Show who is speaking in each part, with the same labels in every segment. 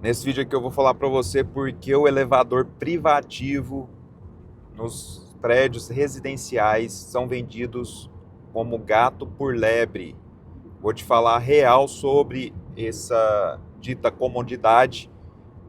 Speaker 1: Nesse vídeo aqui eu vou falar para você porque o elevador privativo nos prédios residenciais são vendidos como gato por lebre. Vou te falar real sobre essa dita comodidade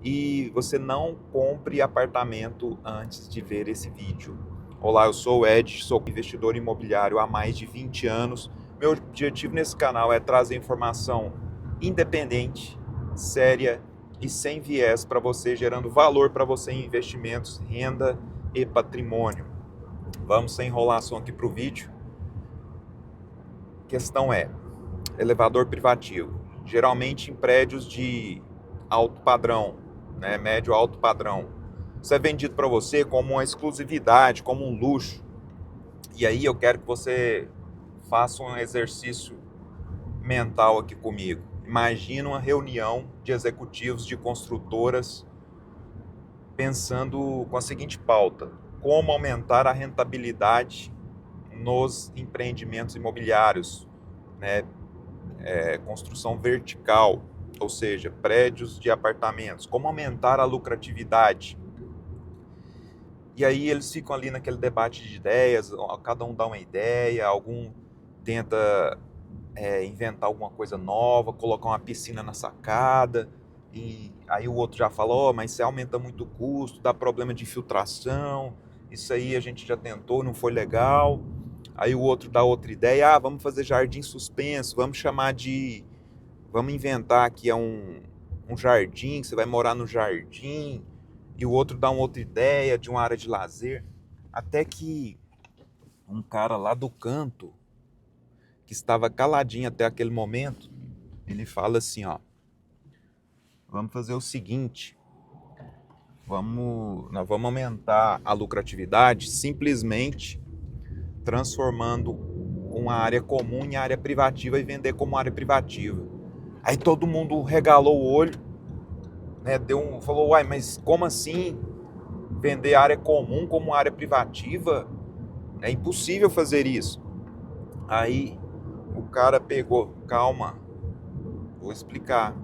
Speaker 1: e você não compre apartamento antes de ver esse vídeo. Olá, eu sou o Ed, sou investidor imobiliário há mais de 20 anos. Meu objetivo nesse canal é trazer informação independente, séria e sem viés para você, gerando valor para você em investimentos, renda e patrimônio. Vamos sem enrolação aqui para o vídeo. A questão é, elevador privativo, geralmente em prédios de alto padrão, né, médio alto padrão. Isso é vendido para você como uma exclusividade, como um luxo. E aí eu quero que você faça um exercício mental aqui comigo. Imagina uma reunião de executivos de construtoras pensando com a seguinte pauta: como aumentar a rentabilidade nos empreendimentos imobiliários, né? Construção vertical, ou seja, prédios de apartamentos, como aumentar a lucratividade. E aí eles ficam ali naquele debate de ideias, cada um dá uma ideia, algum tenta inventar alguma coisa nova, colocar uma piscina na sacada, e aí o outro já fala, mas isso aumenta muito o custo, dá problema de infiltração, isso aí a gente já tentou, não foi legal. Aí o outro dá outra ideia, vamos fazer jardim suspenso, vamos inventar aqui um jardim, que você vai morar no jardim, e o outro dá uma outra ideia de uma área de lazer, até que um cara lá do canto, que estava caladinho até aquele momento, ele fala assim, vamos fazer o seguinte, nós vamos aumentar a lucratividade simplesmente transformando uma área comum em área privativa e vender como área privativa. Aí todo mundo regalou o olho, né, falou, mas como assim vender área comum como área privativa? É impossível fazer isso. Aí o cara pegou, calma, vou explicar.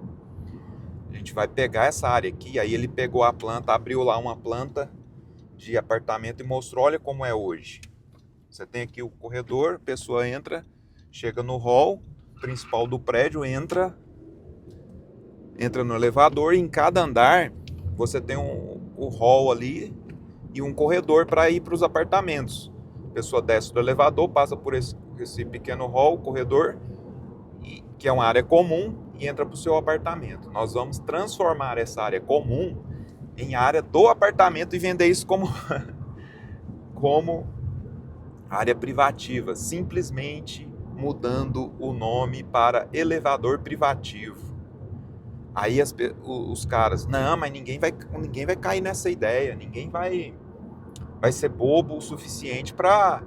Speaker 1: A gente vai pegar essa área aqui, aí ele pegou a planta, abriu lá uma planta de apartamento e mostrou, olha como é hoje. Você tem aqui o corredor, a pessoa entra, chega no hall principal do prédio, entra no elevador e em cada andar você tem o hall ali e um corredor para ir para os apartamentos. A pessoa desce do elevador, passa por esse pequeno hall, corredor, que é uma área comum, e entra para o seu apartamento. Nós vamos transformar essa área comum em área do apartamento e vender isso como área privativa, simplesmente mudando o nome para elevador privativo. Aí os caras, não, mas ninguém vai cair nessa ideia, ninguém vai ser bobo o suficiente para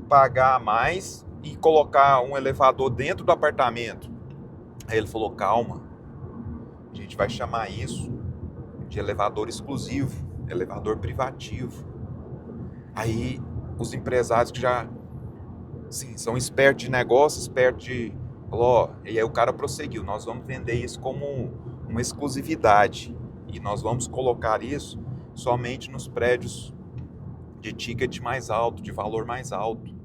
Speaker 1: pagar mais e colocar um elevador dentro do apartamento. Aí ele falou, calma, a gente vai chamar isso de elevador exclusivo, elevador privativo. Aí os empresários que já são espertos de negócio, falou, e aí o cara prosseguiu, nós vamos vender isso como uma exclusividade e nós vamos colocar isso somente nos prédios de ticket mais alto, de valor mais alto.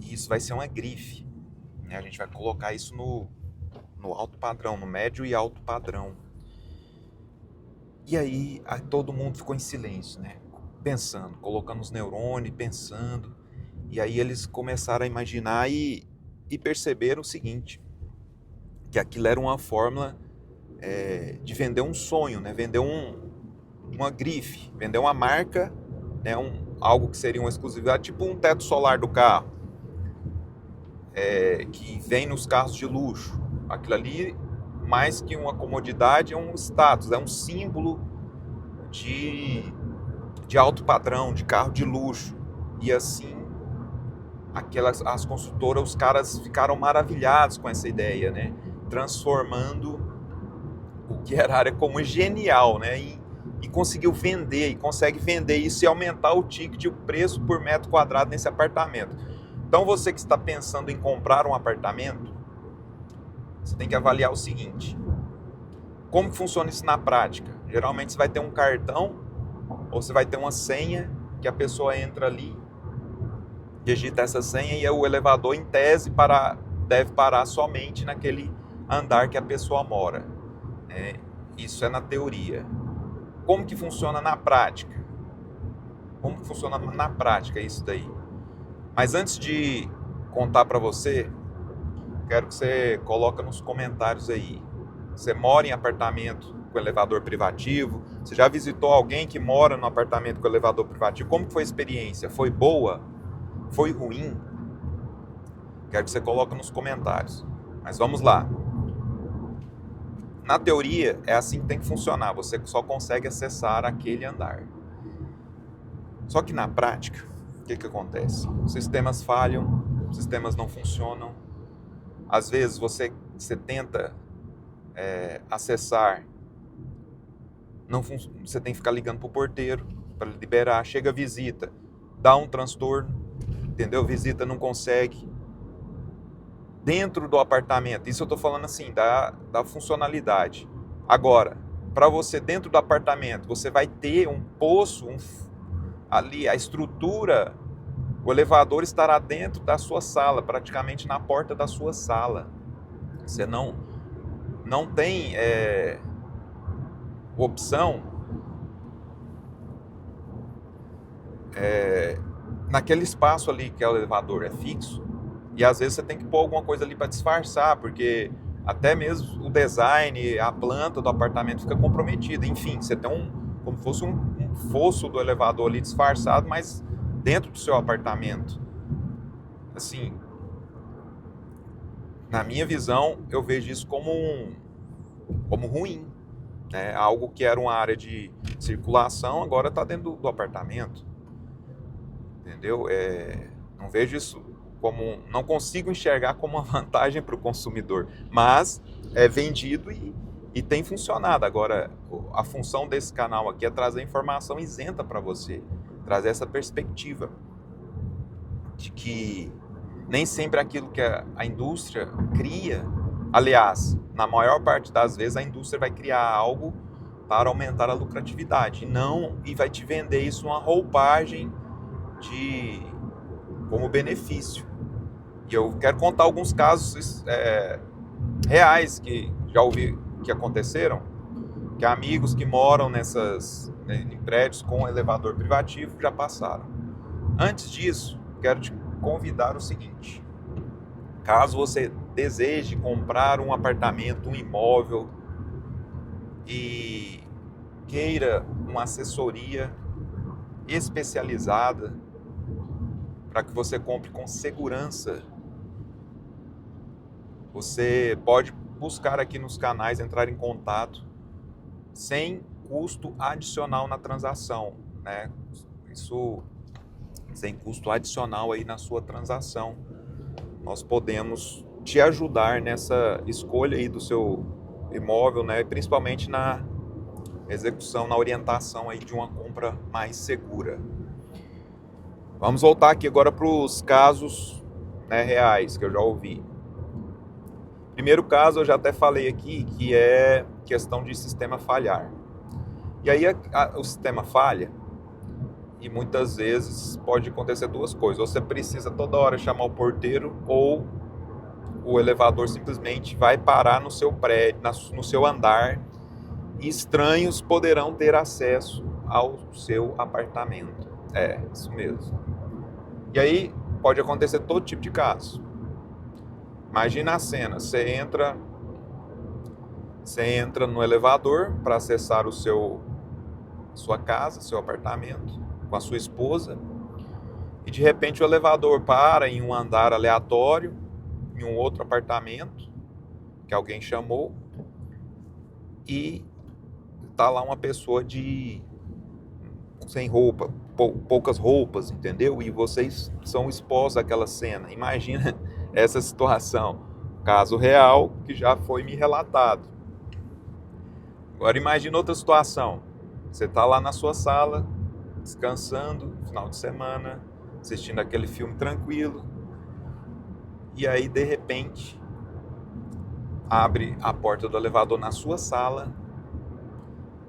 Speaker 1: E isso vai ser uma grife, né? A gente vai colocar isso no alto padrão, no médio e alto padrão. E aí todo mundo ficou em silêncio, né? Pensando, colocando os neurônios, pensando. E aí eles começaram a imaginar e perceberam o seguinte, que aquilo era uma fórmula de vender um sonho, né? Vender uma grife, vender uma marca, né? Algo que seria uma exclusividade, tipo um teto solar do carro, que vem nos carros de luxo. Aquilo ali, mais que uma comodidade, é um status, é um símbolo de alto padrão, de carro de luxo. E assim, as construtoras, os caras ficaram maravilhados com essa ideia, né? Transformando o que era área comum genial, né? E conseguiu vender, e consegue vender isso e aumentar o ticket, o preço por metro quadrado nesse apartamento. Então você que está pensando em comprar um apartamento, você tem que avaliar o seguinte, Como que funciona isso na prática? Geralmente você vai ter um cartão ou você vai ter uma senha que a pessoa entra ali, digita essa senha e o elevador, em tese, deve parar somente naquele andar que a pessoa mora. Isso é na teoria. Como que funciona na prática? Como que funciona na prática isso daí? Mas antes de contar para você, quero que você coloque nos comentários aí. Você mora em apartamento com elevador privativo? Você já visitou alguém que mora no apartamento com elevador privativo? Como foi a experiência? Foi boa? Foi ruim? Quero que você coloque nos comentários. Mas vamos lá. Na teoria, é assim que tem que funcionar. Você só consegue acessar aquele andar. Só que na prática, o que acontece? Os sistemas falham, os sistemas não funcionam. Às vezes você tenta acessar, você tem que ficar ligando para o porteiro para liberar. Chega a visita, dá um transtorno, entendeu? Visita não consegue. Dentro do apartamento, isso eu estou falando assim, da funcionalidade. Agora, para você dentro do apartamento, você vai ter um poço, ali a estrutura, o elevador estará dentro da sua sala, praticamente na porta da sua sala. Você não tem opção naquele espaço ali que é o elevador, é fixo. E às vezes você tem que pôr alguma coisa ali para disfarçar, porque até mesmo o design, a planta do apartamento fica comprometida. Enfim, você tem como se fosse um fosso do elevador ali disfarçado, mas dentro do seu apartamento. Assim, na minha visão, eu vejo isso como ruim, né? Algo que era uma área de circulação, agora está dentro do apartamento. Entendeu? Não vejo isso não consigo enxergar como uma vantagem para o consumidor, mas é vendido e tem funcionado. Agora, a função desse canal aqui é trazer informação isenta para você, trazer essa perspectiva de que nem sempre aquilo que a indústria cria, aliás, na maior parte das vezes a indústria vai criar algo para aumentar a lucratividade, e vai te vender isso uma roupagem como benefício. E eu quero contar alguns casos reais que já ouvi que aconteceram, que amigos que moram em prédios com elevador privativo já passaram. Antes disso, quero te convidar o seguinte: caso você deseje comprar um apartamento, um imóvel e queira uma assessoria especializada para que você compre com segurança, você pode buscar aqui nos canais, entrar em contato sem custo adicional na transação, né? Isso sem custo adicional aí na sua transação. Nós podemos te ajudar nessa escolha aí do seu imóvel, né? Principalmente na execução, na orientação aí de uma compra mais segura. Vamos voltar aqui agora para os casos, né, reais que eu já ouvi. Primeiro caso, eu já até falei aqui, que é questão de sistema falhar. E aí o sistema falha e muitas vezes pode acontecer duas coisas. Você precisa toda hora chamar o porteiro ou o elevador simplesmente vai parar no seu prédio, no seu andar, e estranhos poderão ter acesso ao seu apartamento. É, isso mesmo. E aí pode acontecer todo tipo de caso. Imagina a cena, você entra no elevador para acessar sua casa, seu apartamento, com a sua esposa, e de repente o elevador para em um andar aleatório, em um outro apartamento, que alguém chamou, e tá lá uma pessoa sem roupa, poucas roupas, entendeu? E vocês são expostos àquela cena. Imagina essa situação, caso real que já foi me relatado. Agora imagina outra situação, você está lá na sua sala, descansando, final de semana, assistindo aquele filme tranquilo, e aí de repente abre a porta do elevador na sua sala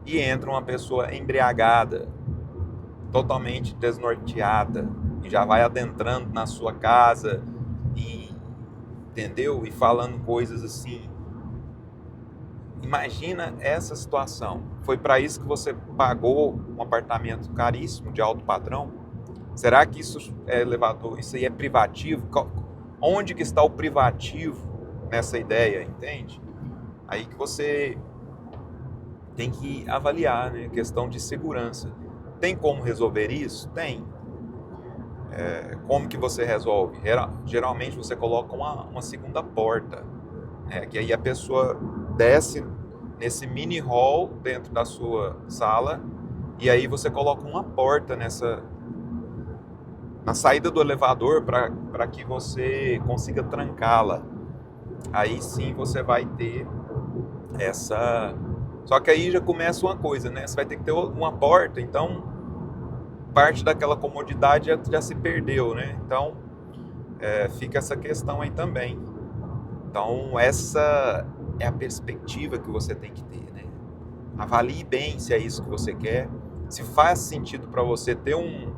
Speaker 1: e entra uma pessoa embriagada, totalmente desnorteada, e já vai adentrando na sua casa e, entendeu? E falando coisas assim. Imagina essa situação. Foi para isso que você pagou um apartamento caríssimo de alto padrão? Será que isso é elevador? Isso aí é privativo? Onde que está o privativo nessa ideia, entende? Aí que você tem que avaliar, né? Questão de segurança. Tem como resolver isso? Tem. Como que você resolve? Geralmente você coloca uma segunda porta, né? Que aí a pessoa desce nesse mini hall dentro da sua sala e aí você coloca uma porta na saída do elevador para que você consiga trancá-la. Aí sim você vai ter essa... Só que aí já começa uma coisa, né? Você vai ter que ter uma porta, então parte daquela comodidade já se perdeu, né? Então fica essa questão aí também. Então essa é a perspectiva que você tem que ter, né? Avalie bem se é isso que você quer, se faz sentido para você ter um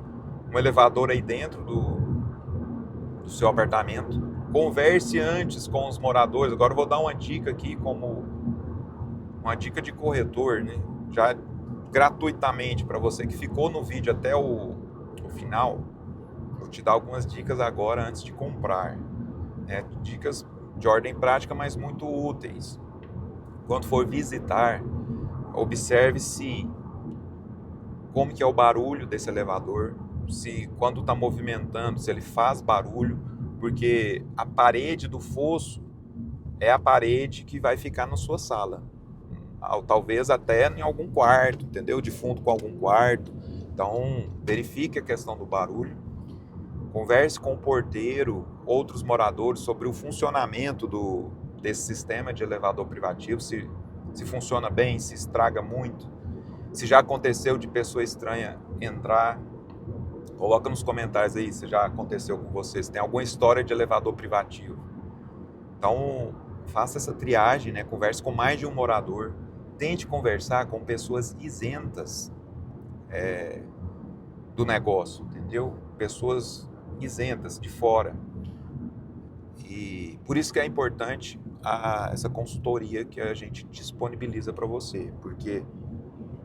Speaker 1: elevador aí dentro do seu apartamento. Converse antes com os moradores. Agora eu vou dar uma dica aqui, como uma dica de corretor, né? Já gratuitamente para você que ficou no vídeo até o final. Vou te dar algumas dicas agora antes de comprar, né? Dicas de ordem prática, mas muito úteis. Quando for visitar, observe se como que é o barulho desse elevador, se quando está movimentando, se ele faz barulho, porque a parede do fosso é a parede que vai ficar na sua sala, talvez até em algum quarto, entendeu? De fundo com algum quarto. Então verifique a questão do barulho, converse com o porteiro, outros moradores sobre o funcionamento desse sistema de elevador privativo, se funciona bem, se estraga muito, se já aconteceu de pessoa estranha entrar. Coloca nos comentários aí se já aconteceu com vocês, se tem alguma história de elevador privativo. Então faça essa triagem, né? Converse com mais de um morador, tente conversar com pessoas isentas do negócio, entendeu? Pessoas isentas de fora. E por isso que é importante essa consultoria que a gente disponibiliza para você, porque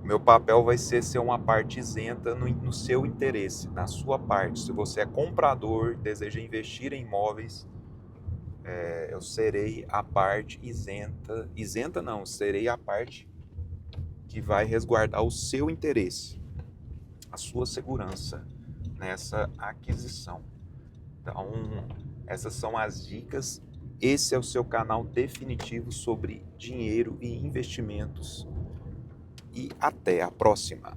Speaker 1: o meu papel vai ser uma parte isenta no seu interesse, na sua parte. Se você é comprador e deseja investir em imóveis, eu serei a parte isenta. Isenta não, serei a parte que vai resguardar o seu interesse, a sua segurança nessa aquisição. Então, essas são as dicas. Esse é o seu canal definitivo sobre dinheiro e investimentos. E até a próxima!